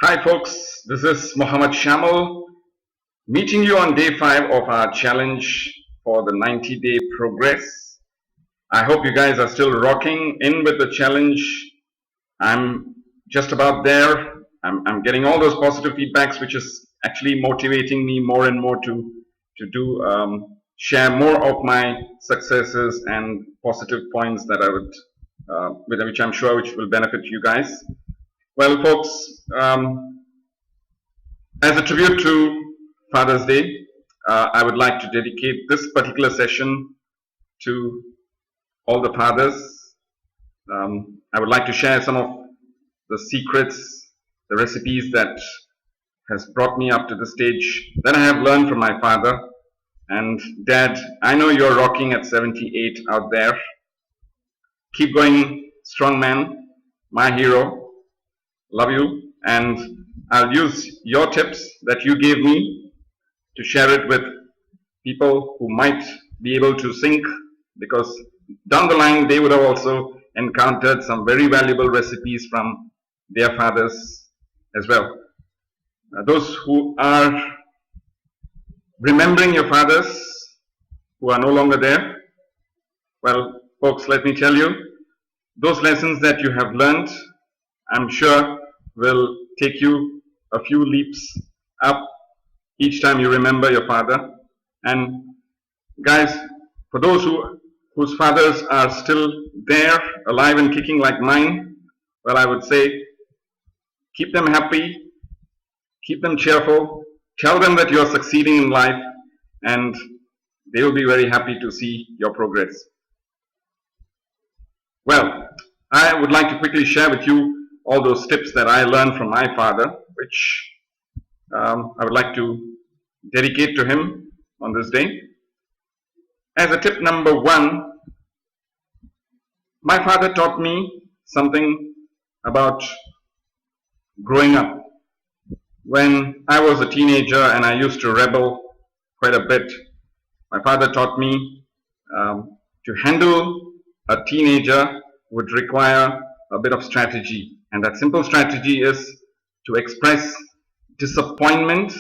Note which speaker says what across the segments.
Speaker 1: Hi folks, this is Muhammad Shamal meeting you on day 5 of our challenge for the 90-day progress. I hope you guys are still rocking in with the challenge. I'm just about there. I'm getting all those positive feedbacks, which is actually motivating me more and more to share more of my successes and positive points that I would, which I'm sure which will benefit you guys. Well, folks, as a tribute to Father's Day, I would like to dedicate this particular session to all the fathers. I would like to share some of the secrets, the recipes that has brought me up to the stage that I have learned from my father. And Dad, I know you're rocking at 78 out there. Keep going, strong man, my hero. Love you, and I'll use your tips that you gave me to share it with people who might be able to sync, because down the line they would have also encountered some very valuable recipes from their fathers as well. Those who are remembering your fathers who are no longer there, well, folks, let me tell you, those lessons that you have learned, I'm sure will take you a few leaps up each time you remember your father. And guys, for those whose fathers are still there, alive and kicking like mine, well, I would say keep them happy, keep them cheerful, tell them that you're succeeding in life, and they will be very happy to see your progress. Well, I would like to quickly share with you all those tips that I learned from my father, which I would like to dedicate to him on this day. As a tip number 1, my father taught me something about growing up. When I was a teenager and I used to rebel quite a bit, my father taught me to handle a teenager would require a bit of strategy. And that simple strategy is to express disappointment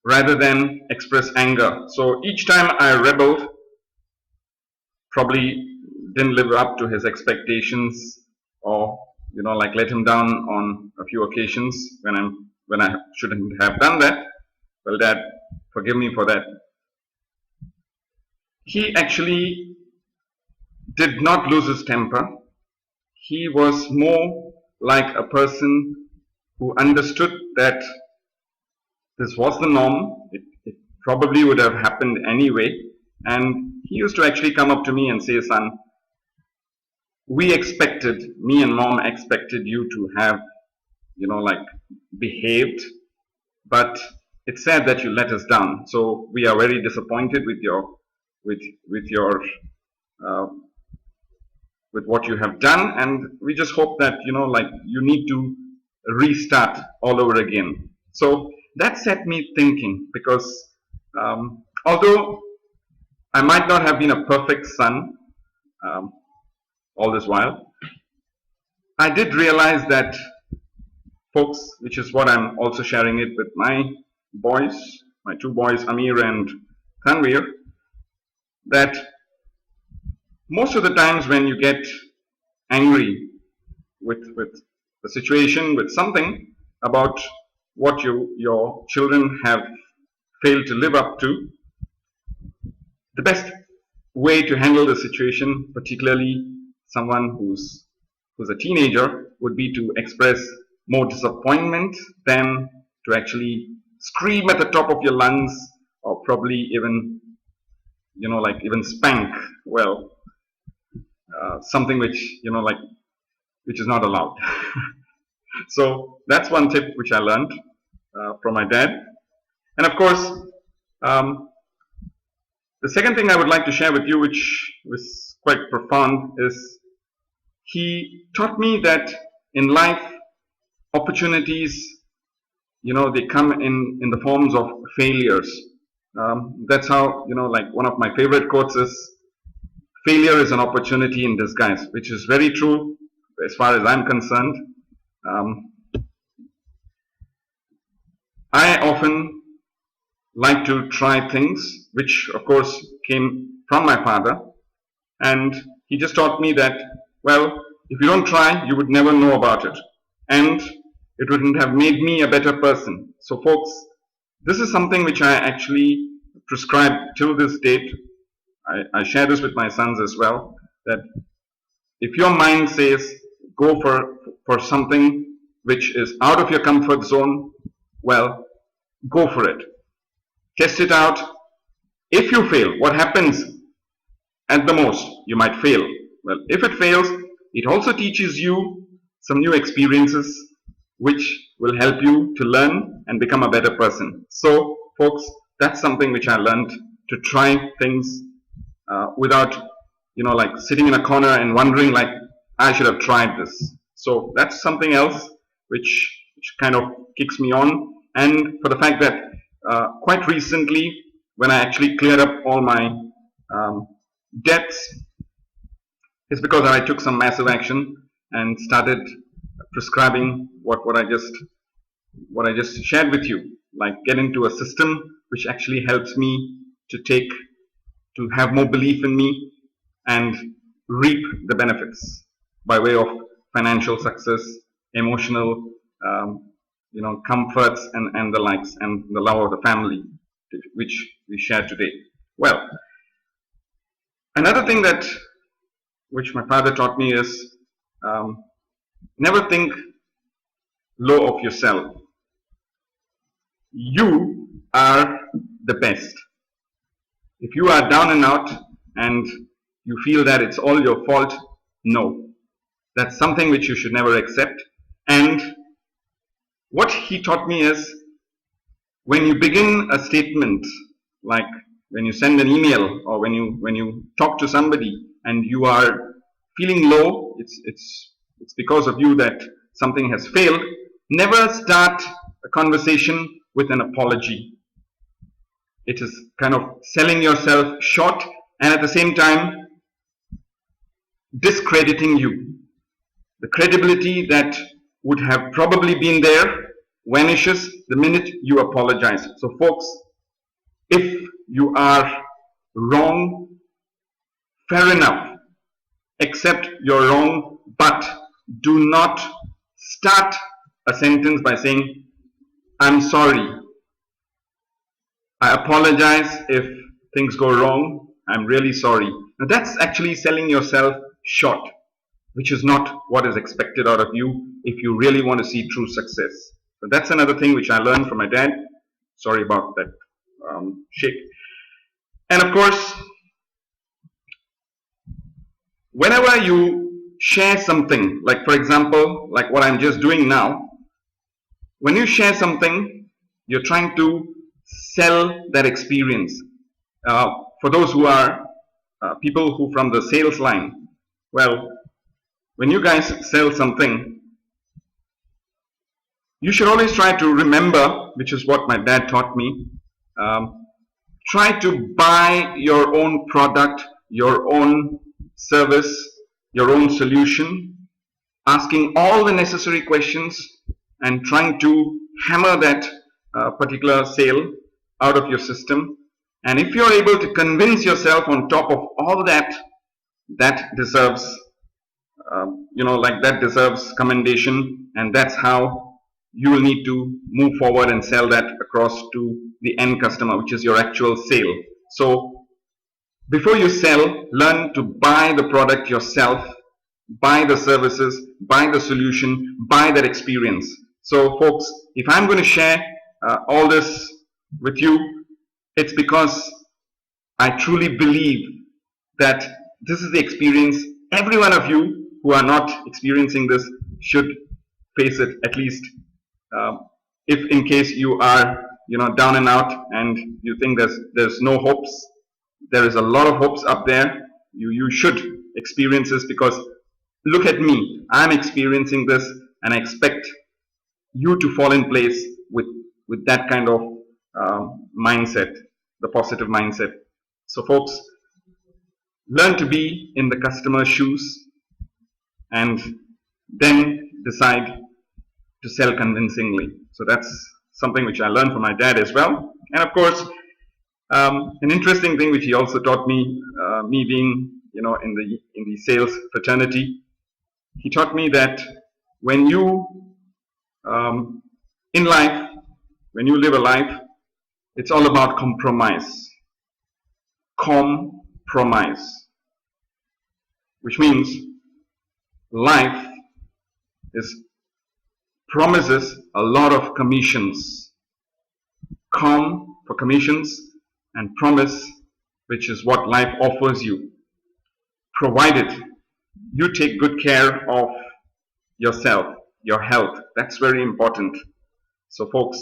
Speaker 1: rather than express anger. So each time I rebelled, probably didn't live up to his expectations, or like let him down on a few occasions when I shouldn't have done that. Well, Dad, forgive me for that. He actually did not lose his temper. He was more like a person who understood that this was the norm. It probably would have happened anyway. And he used to actually come up to me and say, son, me and mom expected you to have, behaved, but it's sad that you let us down. So we are very disappointed with what you have done, and we just hope that you need to restart all over again. So that set me thinking, because although I might not have been a perfect son all this while, I did realize that, folks, which is what I'm also sharing it with my boys, my 2 boys, Amir and Tanvir, that most of the times when you get angry with the situation, with something about what your children have failed to live up to, the best way to handle the situation, particularly someone who's a teenager, would be to express more disappointment than to actually scream at the top of your lungs, or probably even even spank. Well, something which which is not allowed. So that's one tip which I learned from my dad. And of course, the second thing I would like to share with you, which was quite profound, is he taught me that in life, opportunities, they come in the forms of failures. That's how, one of my favorite quotes is, failure is an opportunity in disguise, which is very true as far as I'm concerned. I often like to try things, which of course came from my father, and he just taught me that, well, if you don't try, you would never know about it, and it wouldn't have made me a better person. So folks, this is something which I actually prescribe till this date. I share this with my sons as well, that if your mind says go for something which is out of your comfort zone, well, go for it. Test it out. If you fail, what happens? At the most, you might fail. Well, if it fails, it also teaches you some new experiences which will help you to learn and become a better person. So, folks, that's something which I learned, to try things without, like sitting in a corner and wondering like, I should have tried this. So that's something else which kind of kicks me on. And for the fact that quite recently, when I actually cleared up all my debts, it's because I took some massive action and started prescribing what I just shared with you, like get into a system which actually helps me to have more belief in me and reap the benefits by way of financial success, emotional comforts and the likes, and the love of the family which we share today. Well, another thing which my father taught me is never think low of yourself. You are the best. If you are down and out and you feel that it's all your fault, no. That's something which you should never accept. And what he taught me is, when you begin a statement, like when you send an email or when you talk to somebody and you are feeling low, it's because of you that something has failed. Never start a conversation with an apology. It is kind of selling yourself short and at the same time discrediting you. The credibility that would have probably been there vanishes the minute you apologize. So folks, if you are wrong, fair enough. Accept you're wrong, but do not start a sentence by saying, I'm sorry. I apologize if things go wrong. I'm really sorry. Now that's actually selling yourself short, which is not what is expected out of you if you really want to see true success. So that's another thing which I learned from my dad. Sorry about that shake. And of course, whenever you share something, like for example, like what I'm just doing now, when you share something, you're trying to sell that experience. For those who are people who from the sales line, well, when you guys sell something, you should always try to remember, which is what my dad taught me, try to buy your own product, your own service, your own solution, asking all the necessary questions and trying to hammer that particular sale out of your system. And if you're able to convince yourself on top of all that, that deserves that deserves commendation, and that's how you will need to move forward and sell that across to the end customer, which is your actual sale. So before you sell, learn to buy the product yourself, buy the services, buy the solution, buy that experience. So folks, if I'm going to share all this with you, it's because I truly believe that this is the experience every one of you who are not experiencing this should face it, at least if in case you are down and out and you think there's no hopes. There is a lot of hopes up there. You should experience this, because look at me, I'm experiencing this, and I expect you to fall in place with that kind of mindset, the positive mindset. So folks, learn to be in the customer's shoes and then decide to sell convincingly. So that's something which I learned from my dad as well. And of course, an interesting thing which he also taught me, me being, in the sales fraternity, he taught me that when you, in life, when you live a life, it's all about compromise. Compromise, which means life promises a lot of commissions. Com for commissions, and promise, which is what life offers you, provided you take good care of yourself, your health. That's very important. So folks,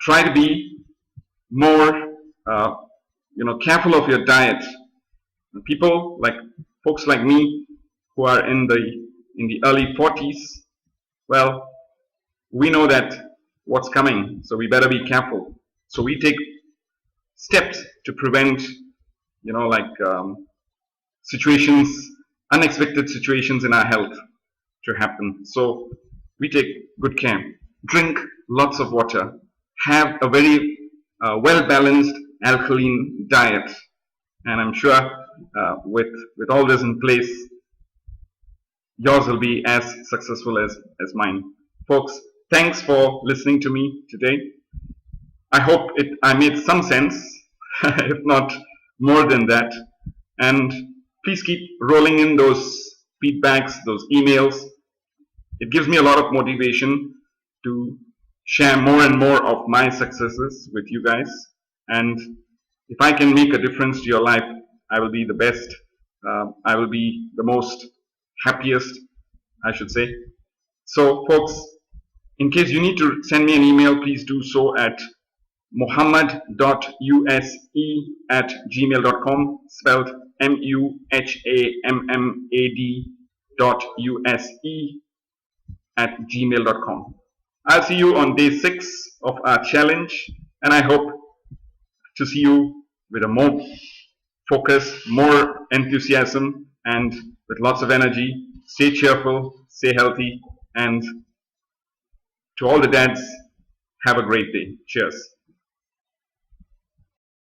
Speaker 1: try to be more careful of your diet. Folks like me who are in the early 40s, well, we know that what's coming, so we better be careful. So we take steps to prevent, unexpected situations in our health to happen. So we take good care. Drink lots of water. Have a very well-balanced alkaline diet. And I'm sure with all this in place, yours will be as successful as mine. Folks, thanks for listening to me today. I hope I made some sense, if not more than that. And please keep rolling in those feedbacks, those emails. It gives me a lot of motivation to share more and more of my successes with you guys. And if I can make a difference to your life, I will be the best. I will be the most happiest, I should say. So folks, in case you need to send me an email, please do so at muhammad.use@gmail.com, spelled muhammad.use@gmail.com. I'll see you on day 6 of our challenge, and I hope to see you with a more focus, more enthusiasm, and with lots of energy. Stay cheerful, stay healthy, and to all the dads, have a great day. Cheers.